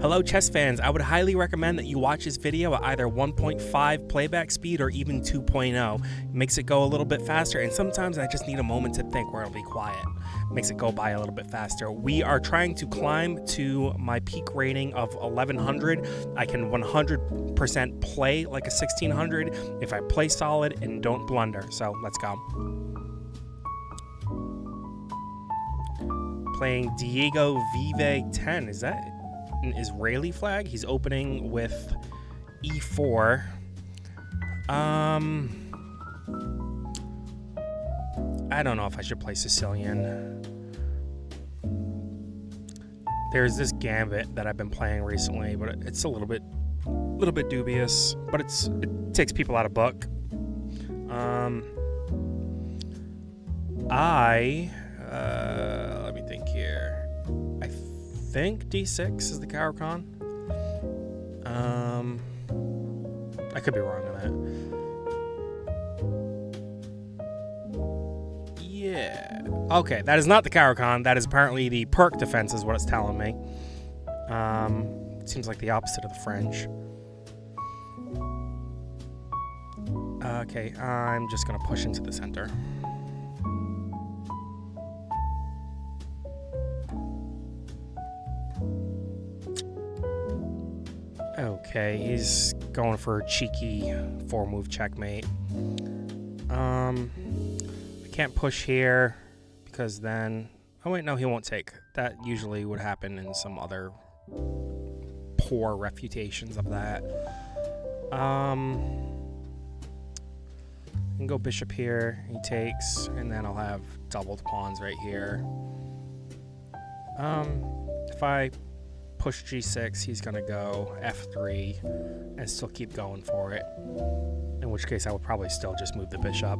Hello chess fans, I would highly recommend that you watch this video at either 1.5 playback speed or even 2.0. It makes it go a little bit faster, and sometimes I just need a moment to think where it'll be quiet. It makes it go by a little bit faster. We are trying to climb to my peak rating of 1100. I can 100% play like a 1600 if I play solid and don't blunder. So let's go. Playing Diego Vive 10. Is that an Israeli flag? He's opening with e4. I don't know if I should play Sicilian. There's this gambit that I've been playing recently, but it's a little bit dubious. But it takes people out of book. Let me think here. I think D6 is the Caro-Kann. I could be wrong on that. Yeah. Okay, that is not the Caro-Kann. That is apparently the Perk defense is what it's telling me. Seems like the opposite of the French. Okay, I'm just going to push into the center. Okay, he's going for a cheeky 4-move checkmate. I can't push here because then... Oh wait, no, he won't take. That usually would happen in some other poor refutations of that. I can go bishop here, he takes, and then I'll have doubled pawns right here. If I push g6, he's gonna go f3 and still keep going for it, in which case I would probably still just move the bishop,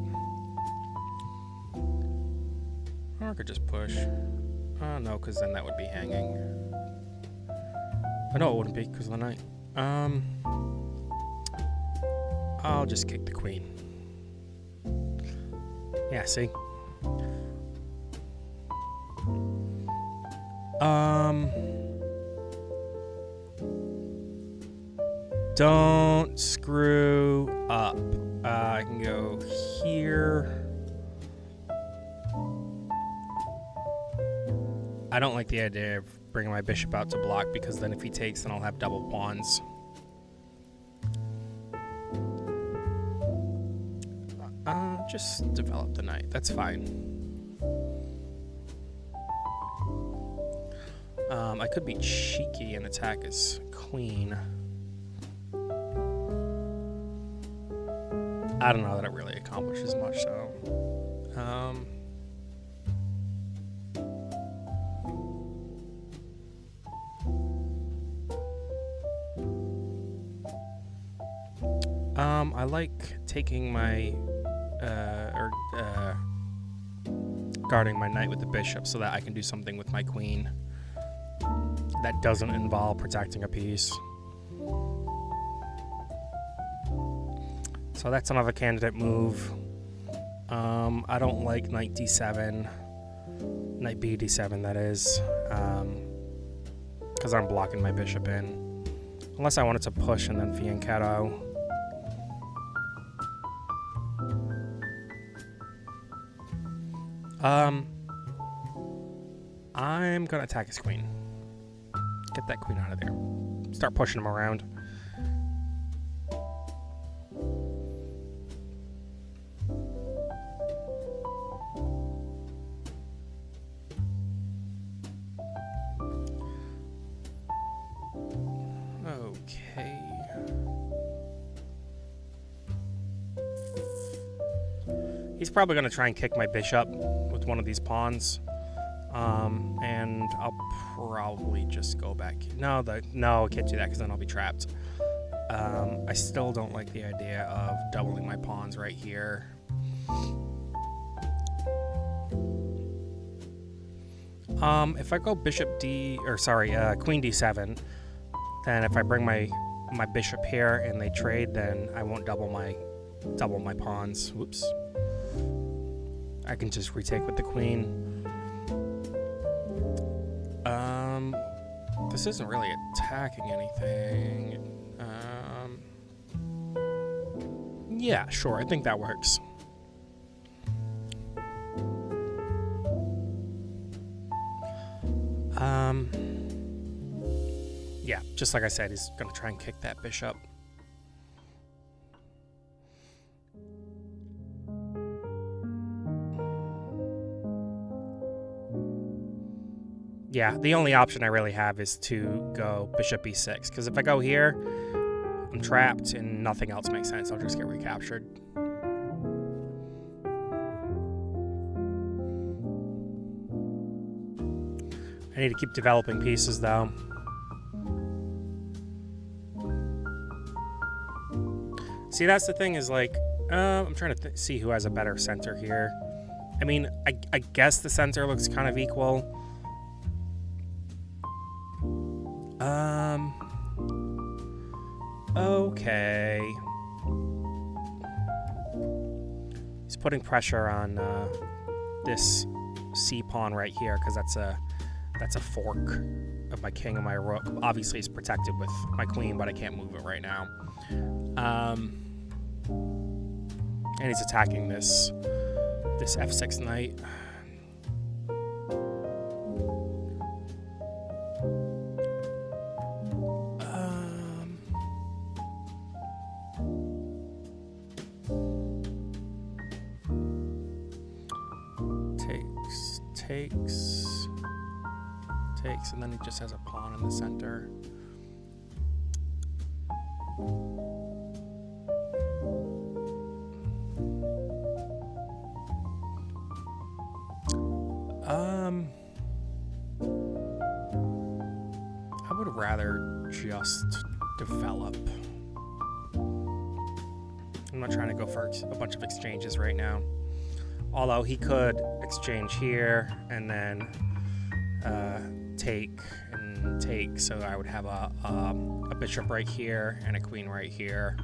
or I could just push. No, because then that would be hanging. No, it wouldn't be because of the knight. I'll just kick the queen. Yeah, see? Don't screw up. I can go here. I don't like the idea of bringing my bishop out to block because then if he takes, then I'll have double pawns. Just develop the knight. That's fine. I could be cheeky and attack his queen. I don't know that it really accomplishes much, so. I like taking my, guarding my knight with the bishop so that I can do something with my queen that doesn't involve protecting a piece. So that's another candidate move. I don't like knight d7, knight b d7 that is, because I'm blocking my bishop in. Unless I wanted to push and then fianchetto. I'm gonna attack his queen. Get that queen out of there. Start pushing him around. Okay. He's probably going to try and kick my bishop with one of these pawns. And I'll probably just go back. No, I can't do that because then I'll be trapped. I still don't like the idea of doubling my pawns right here. If I go bishop queen d7, then if I bring my bishop here and they trade, then I won't double my pawns. Whoops. I can just retake with the queen. This isn't really attacking anything. Yeah, sure. I think that works. Yeah, just like I said, he's going to try and kick that bishop. Yeah, the only option I really have is to go bishop e6, because if I go here, I'm trapped and nothing else makes sense. I'll just get recaptured. I need to keep developing pieces, though. See, that's the thing is, like, I'm trying to see who has a better center here. I mean, I guess the center looks kind of equal. Okay. He's putting pressure on this C pawn right here, because that's a fork of my king and my rook. Obviously, it's protected with my queen, but I can't move it right now. And he's attacking this f6 knight. Takes, and then he just has a pawn in the center. I would rather just develop. I'm not trying to go for a bunch of exchanges right now. Although he could exchange here and then take and take, so I would have a bishop right here and a queen right here.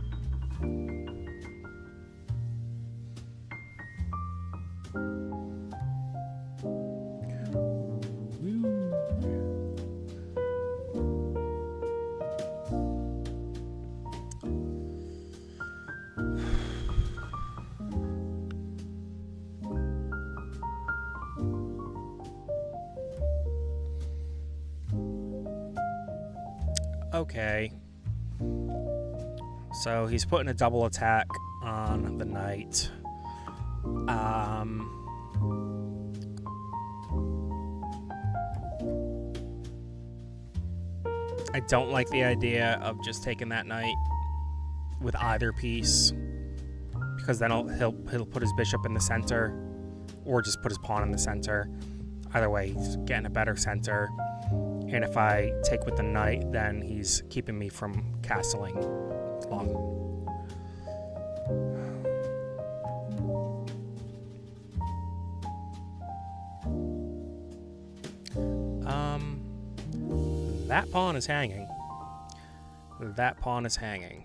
Okay, so he's putting a double attack on the knight. I don't like the idea of just taking that knight with either piece, because then he'll put his bishop in the center, or just put his pawn in the center. Either way, he's getting a better center. And if I take with the knight, then he's keeping me from castling long. That pawn is hanging. That pawn is hanging.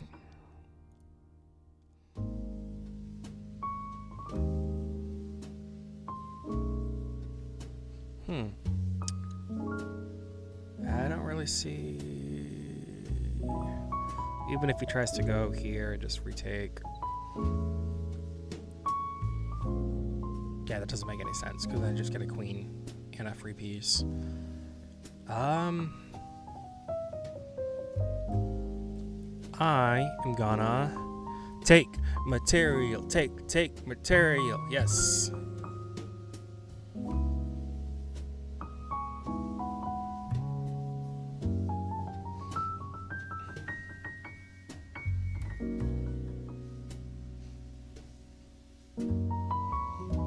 I don't really see... Even if he tries to go here, just retake. Yeah, that doesn't make any sense, because I just get a queen and a free piece. I am gonna take material, take material, yes.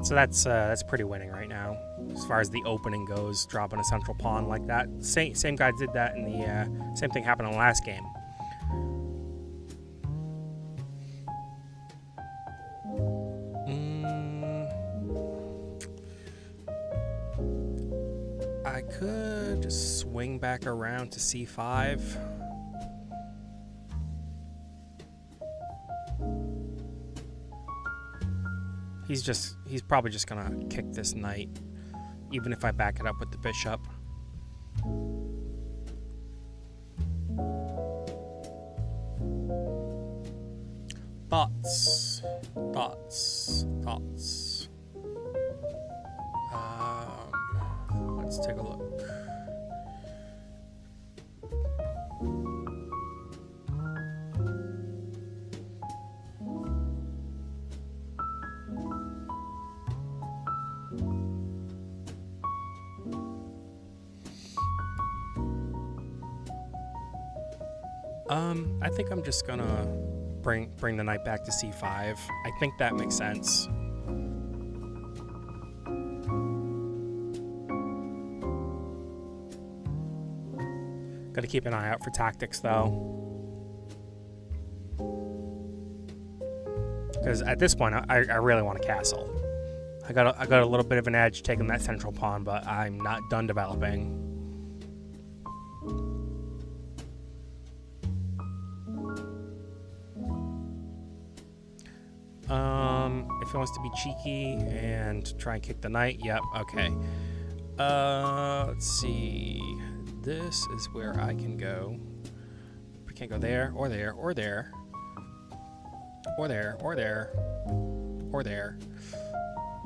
So that's pretty winning right now, as far as the opening goes. Dropping a central pawn like that. Same guy did that in the same thing happened in the last game. I could just swing back around to c5. He's probably just gonna kick this knight, even if I back it up with the bishop. Thoughts. Thoughts. Let's take a look. I think I'm just gonna bring the knight back to c5. I think that makes sense. Gotta keep an eye out for tactics though, because at this point I really want a castle. I got a little bit of an edge taking that central pawn, but I'm not done developing. If he wants to be cheeky and try and kick the knight, yep, okay. Let's see. This is where I can go. We can't go there, or there, or there. Or there, or there. Or there.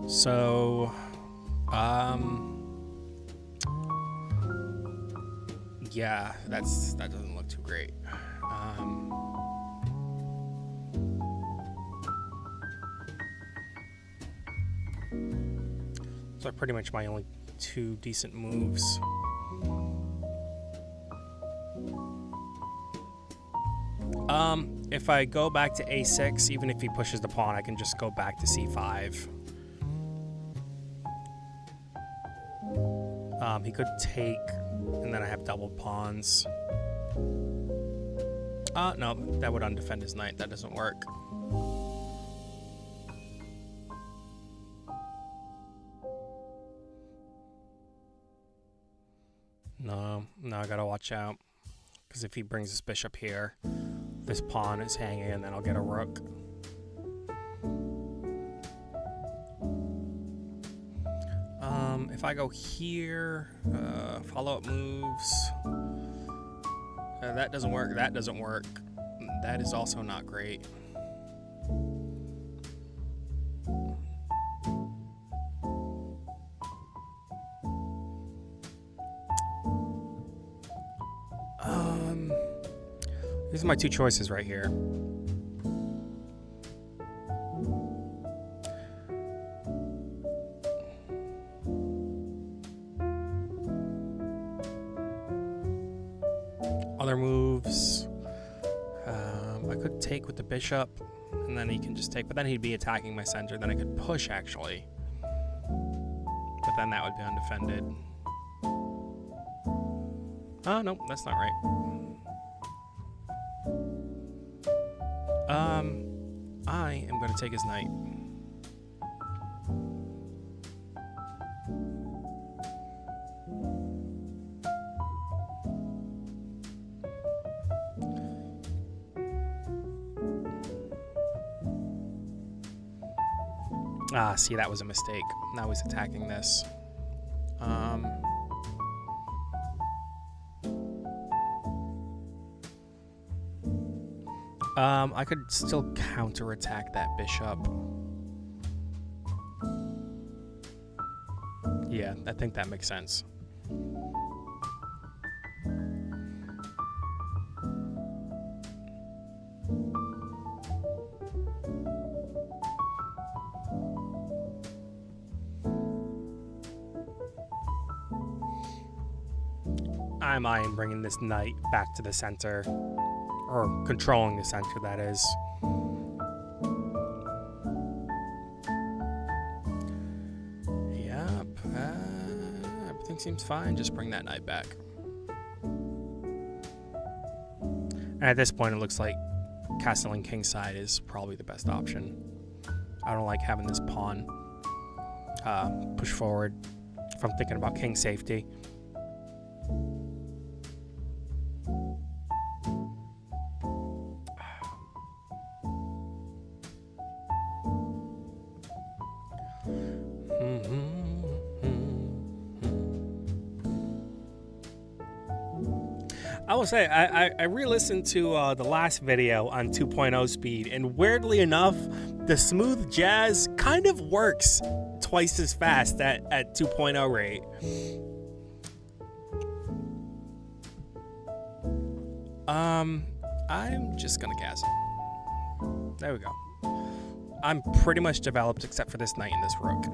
So, yeah, that doesn't look too great. So pretty much my only two decent moves. If I go back to a6, even if he pushes the pawn, I can just go back to c5. He could take, and then I have doubled pawns. No, that would undefend his knight. That doesn't work. No, I gotta watch out. Because if he brings his bishop here, this pawn is hanging, and then I'll get a rook. If I go here, follow-up moves. That doesn't work. That doesn't work. That is also not great. These are my two choices right here. Other moves. I could take with the bishop, and then he can just take, but then he'd be attacking my center. Then I could push, actually. But then that would be undefended. Oh, no, that's not right. I am going to take his knight. See, that was a mistake. Now he's attacking this. I could still counterattack that bishop. Yeah, I think that makes sense. I'm eyeing bringing this knight back to the center. Or controlling the center, that is. Yep. Everything seems fine. Just bring that knight back. And at this point, it looks like castling kingside is probably the best option. I don't like having this pawn push forward if I'm thinking about king safety. I will say, I re-listened to the last video on 2.0 speed, and weirdly enough, the smooth jazz kind of works twice as fast at 2.0 rate. I'm just gonna cast it. There we go. I'm pretty much developed except for this knight and this rook.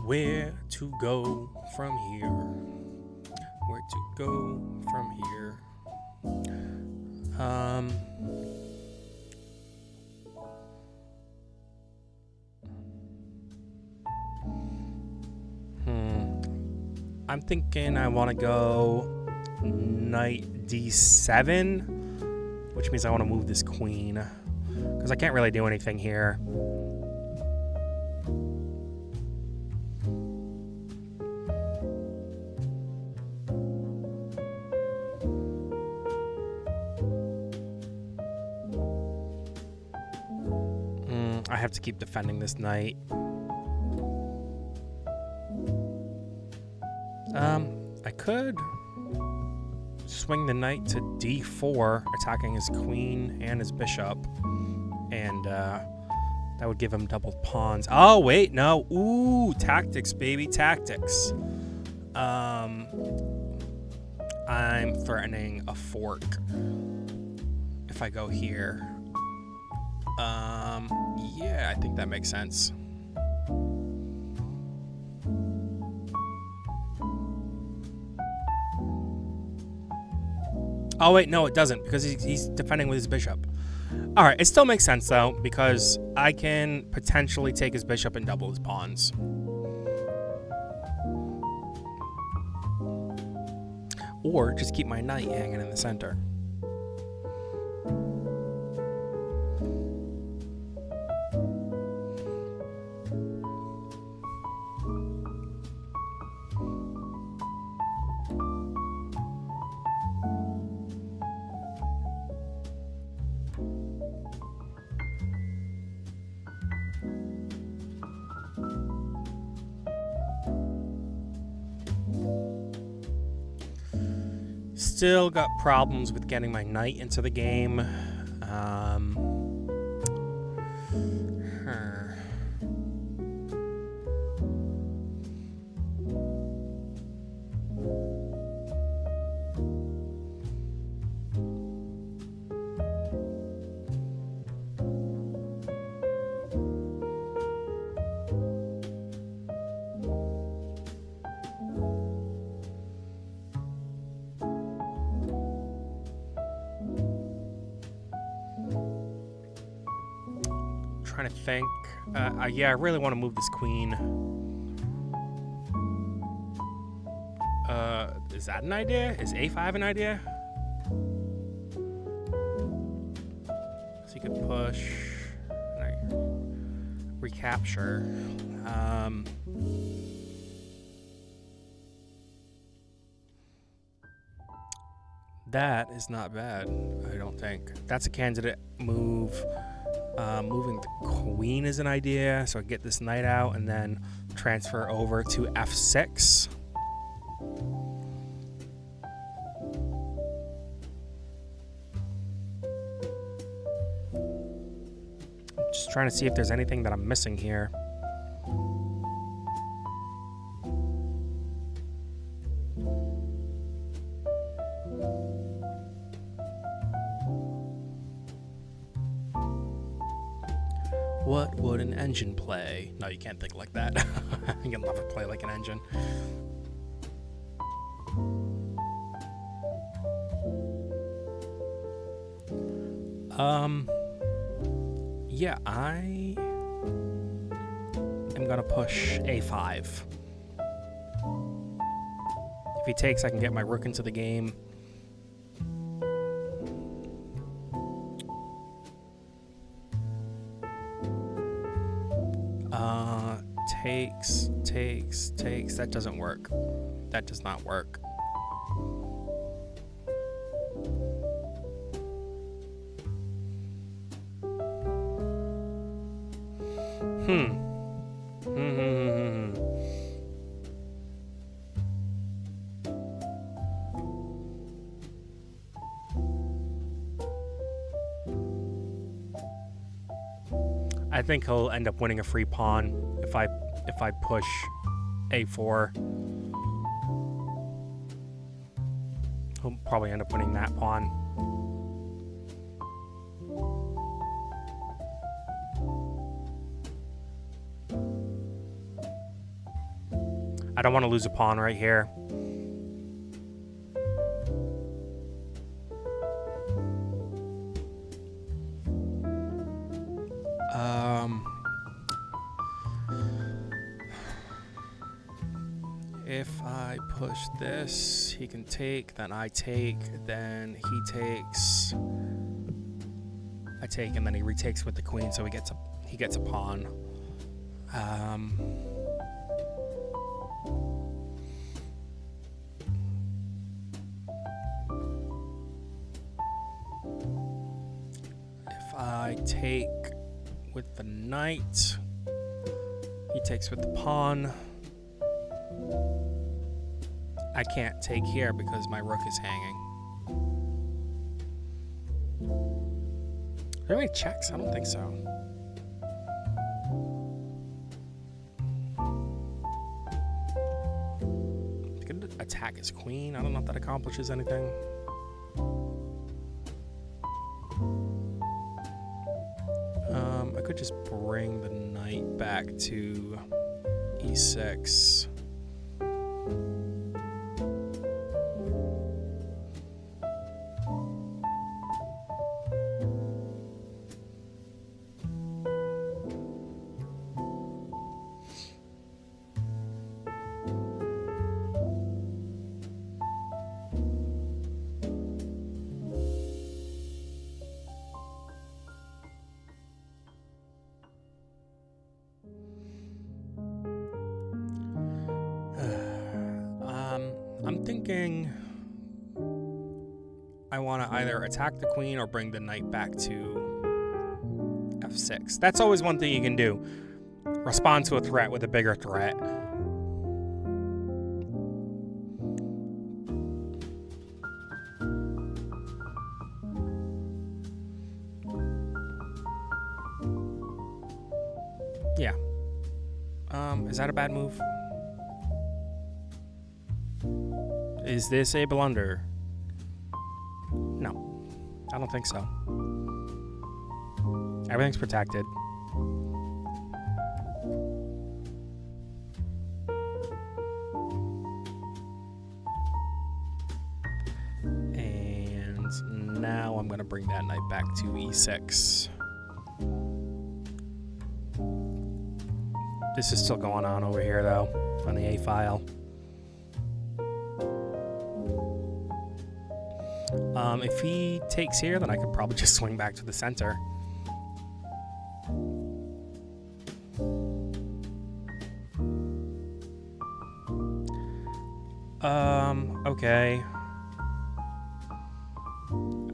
Where to go from here? Where to go from here? I'm thinking I want to go knight d7, which means I want to move this queen because I can't really do anything here. I have to keep defending this knight. I could swing the knight to d4, attacking his queen and his bishop, and that would give him double pawns. Oh, wait, no. Ooh, tactics, baby, tactics. I'm threatening a fork if I go here. Yeah, I think that makes sense. Oh, wait, no, it doesn't, because he's defending with his bishop. All right, it still makes sense, though, because I can potentially take his bishop and double his pawns. Or just keep my knight hanging in the center. Still got problems with getting my knight into the game. Trying to think. Yeah, I really want to move this queen. Is that an idea? Is a5 an idea? So you could push, recapture. That is not bad, I don't think. That's a candidate move. Moving the queen is an idea, so I get this knight out and then transfer over to f6. Just trying to see if there's anything that I'm missing here. What would an engine play? No, you can't think like that. You can never play like an engine. Yeah, I am gonna push a5. If he takes, I can get my rook into the game. Takes. That doesn't work. That does not work. I think he'll end up winning a free pawn if I push a4. He'll probably end up winning that pawn. I don't want to lose a pawn right here. If I push this, he can take, then I take, then he takes. I take, and then he retakes with the queen, so he gets a pawn. If I take with the knight, he takes with the pawn. I can't take here because my rook is hanging. Are there any checks? I don't think so. He's gonna attack his queen. I don't know if that accomplishes anything. I could just bring the knight back to e6. I'm thinking I want to either attack the queen or bring the knight back to f6. That's always one thing you can do. Respond to a threat with a bigger threat. Yeah. Is that a bad move? Is this a blunder? No, I don't think so. Everything's protected. And now I'm going to bring that knight back to e6. This is still going on over here, though, on the A file. If he takes here, then I could probably just swing back to the center. Okay.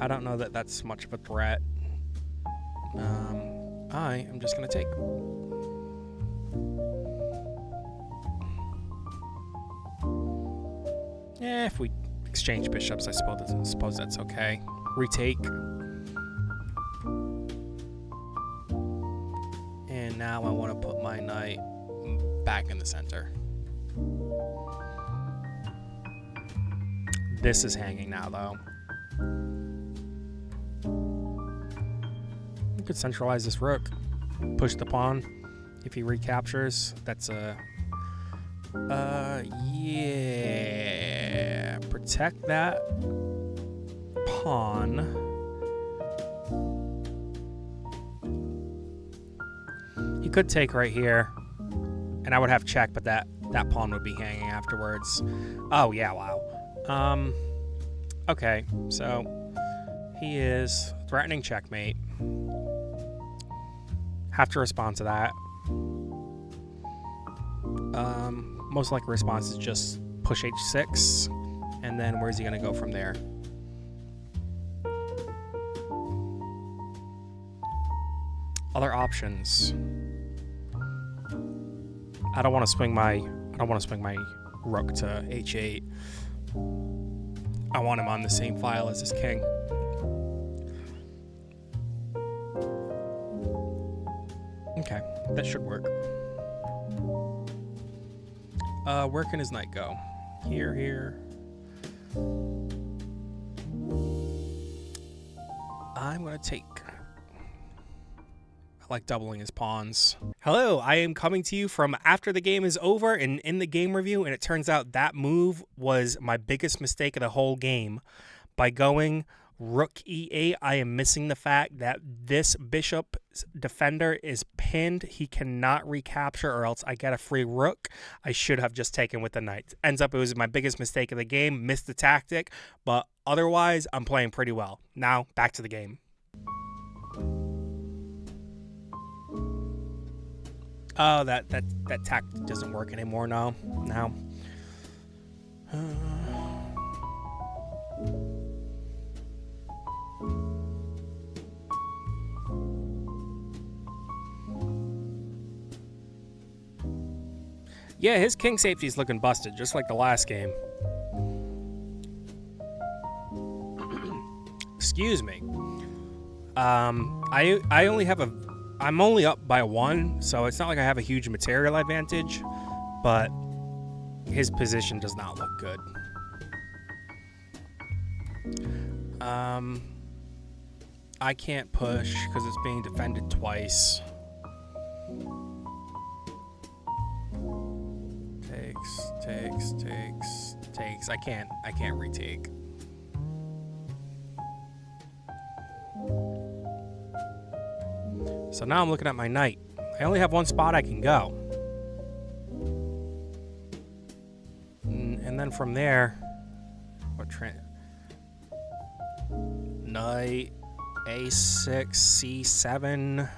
I don't know that that's much of a threat. I am just gonna take. Yeah, if we exchange bishops, I suppose that's okay. Retake. And now I want to put my knight back in the center. This is hanging now, though. You could centralize this rook. Push the pawn. If he recaptures, that's a... yeah. Protect that pawn. He could take right here, and I would have check, but that pawn would be hanging afterwards. Oh yeah, wow. Okay, so he is threatening checkmate. Have to respond to that. Most likely response is just push h6, and then where's he gonna go from there? Other options. I don't want to swing my rook to h8. I want him on the same file as his king. Okay, that should work. Where can his knight go? Here. I'm gonna take... I like doubling his pawns. Hello, I am coming to you from after the game is over and in the game review, and it turns out that move was my biggest mistake of the whole game. By going Rook E8, I am missing the fact that this bishop's defender is pinned. He cannot recapture, or else I get a free rook. I should have just taken with the knight. Ends up it was my biggest mistake of the game. Missed the tactic, but otherwise I'm playing pretty well. Now back to the game. Oh, that tactic doesn't work anymore now. Yeah, his king safety is looking busted, just like the last game. Excuse me. I only have I'm only up by 1, so it's not like I have a huge material advantage, but his position does not look good. I can't push because it's being defended twice. Takes. I can't retake. So now I'm looking at my knight. I only have 1 spot I can go. And then from there, knight, a6, c7,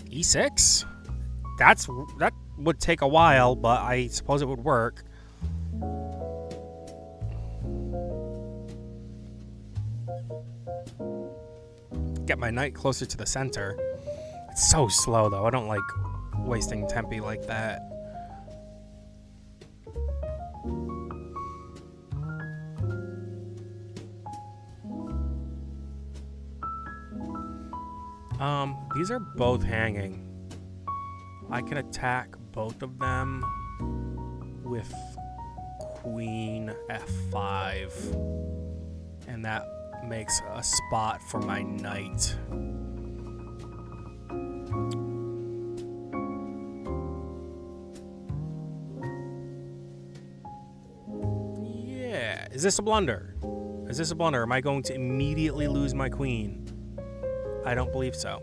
e6? That would take a while, but I suppose it would work. Get my knight closer to the center. It's so slow though. I don't like wasting tempi like that. These are both hanging. I can attack both of them with queen f5, and that makes a spot for my knight. Yeah, is this a blunder? Is this a blunder? Am I going to immediately lose my queen? I don't believe so.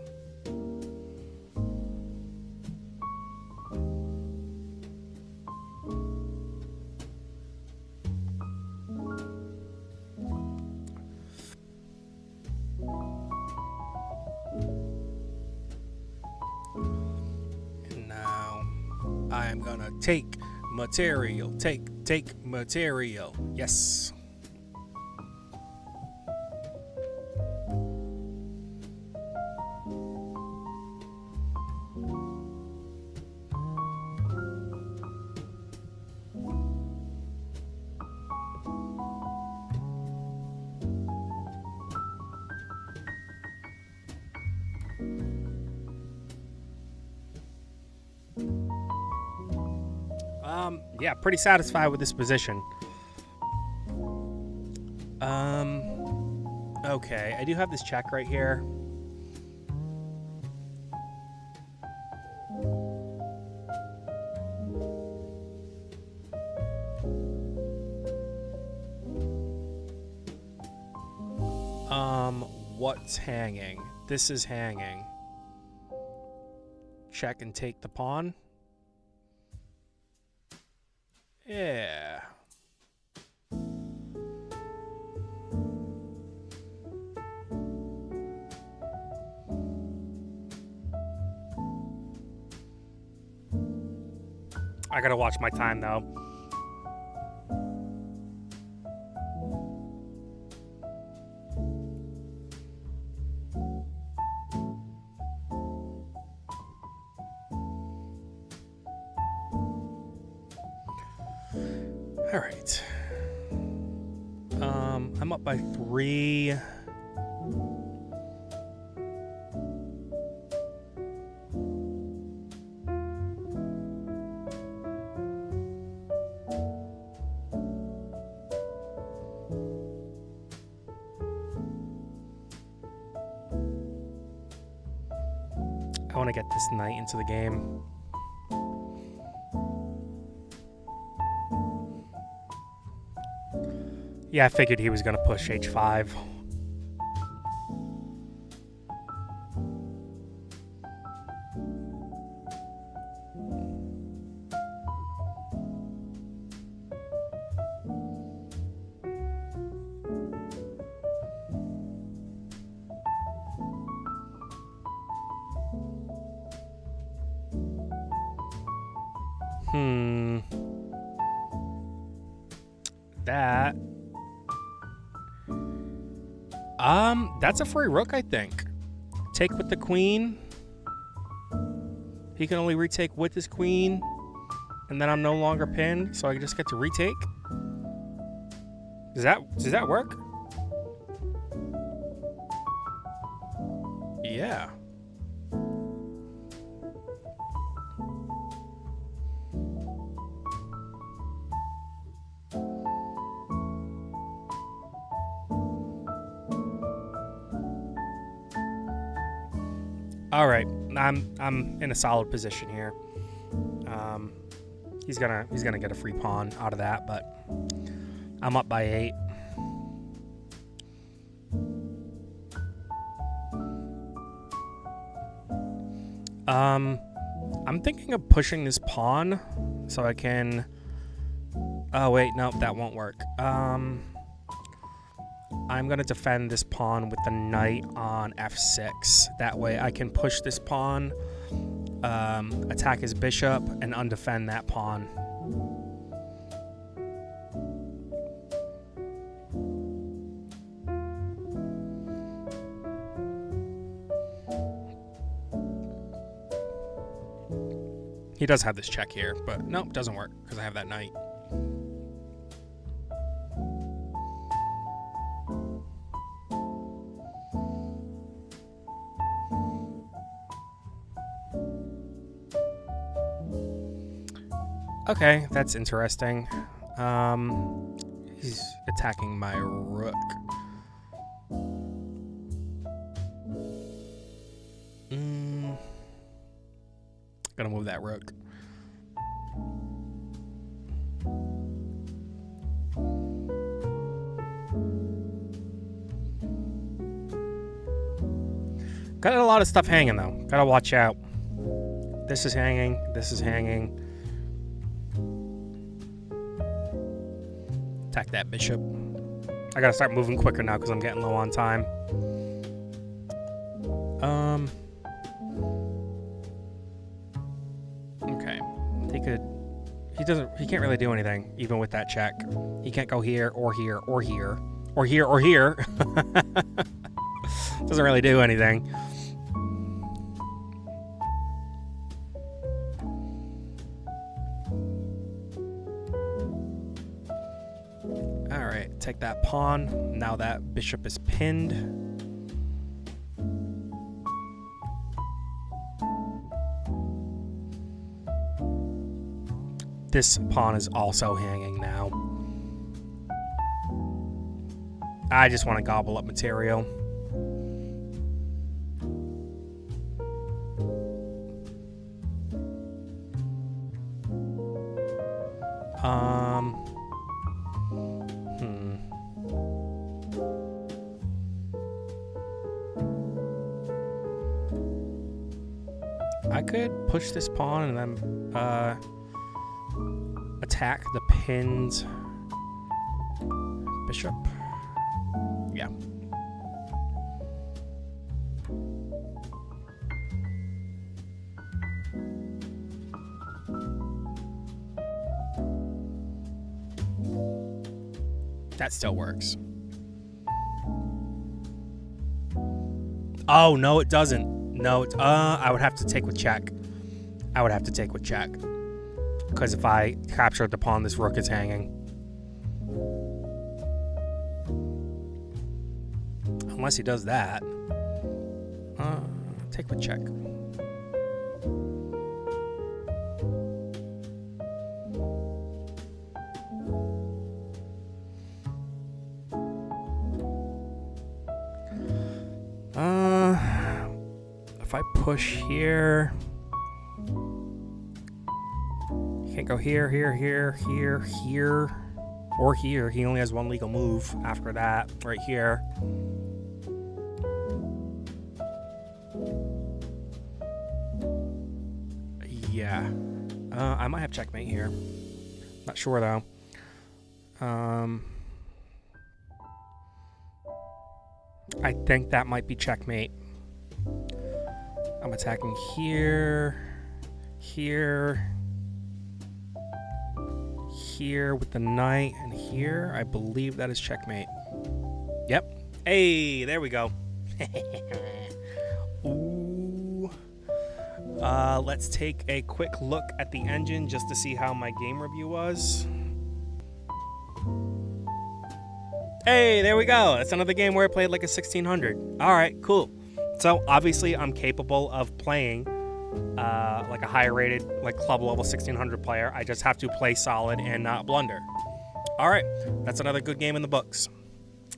I'm gonna take material, take material. Yes. Yeah, pretty satisfied with this position. Okay, I do have this check right here. What's hanging? This is hanging. Check and take the pawn. Yeah. I gotta watch my time though. All right. I'm up by 3. want to get this knight into the game. Yeah, I figured he was going to push h5. That. That's a free rook, I think. Take with the queen. He can only retake with his queen. And then I'm no longer pinned, so I just get to retake. Does that work? Yeah. All right, I'm in a solid position here. He's gonna get a free pawn out of that, but I'm up by 8. I'm thinking of pushing this pawn so I can. Oh wait, no, that won't work. I'm going to defend this pawn with the knight on f6. That way I can push this pawn, attack his bishop, and undefend that pawn. He does have this check here, but nope, doesn't work because I have that knight. Okay, that's interesting. He's attacking my rook. Gonna move that rook. Got a lot of stuff hanging though. Gotta watch out. This is hanging. This is hanging. Attack that bishop. I gotta start moving quicker now because I'm getting low on time. Okay. He can't really do anything, even with that check. He can't go here, or here, or here, or here, or here. Doesn't really do anything. Alright, take that pawn. Now that bishop is pinned. This pawn is also hanging now. I just want to gobble up material. I could push this pawn and then attack the pinned bishop. Yeah. That still works. Oh, no, it doesn't. No, I would have to take with check. I would have to take with check. Because if I capture the pawn, this rook is hanging. Unless he does that. Take with check. If I push here. Can't go here, here, here, here, here, or here. He only has one legal move after that, right here. Yeah. I might have checkmate here. Not sure, though. I think that might be checkmate. I'm attacking here, here, here with the knight, and here. I believe that is checkmate. Yep. Hey, there we go. Ooh. Let's take a quick look at the engine just to see how my game review was. Hey, there we go. That's another game where I played like a 1600. All right, cool. So obviously I'm capable of playing like a higher rated, like club level 1600 player. I just have to play solid and not blunder. All right, that's another good game in the books.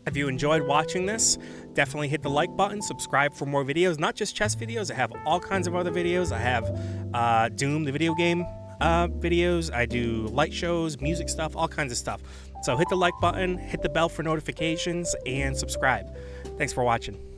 If you enjoyed watching this, definitely hit the like button, subscribe for more videos, not just chess videos. I have all kinds of other videos. I have Doom, the video game videos. I do light shows, music stuff, all kinds of stuff. So hit the like button, hit the bell for notifications, and subscribe. Thanks for watching.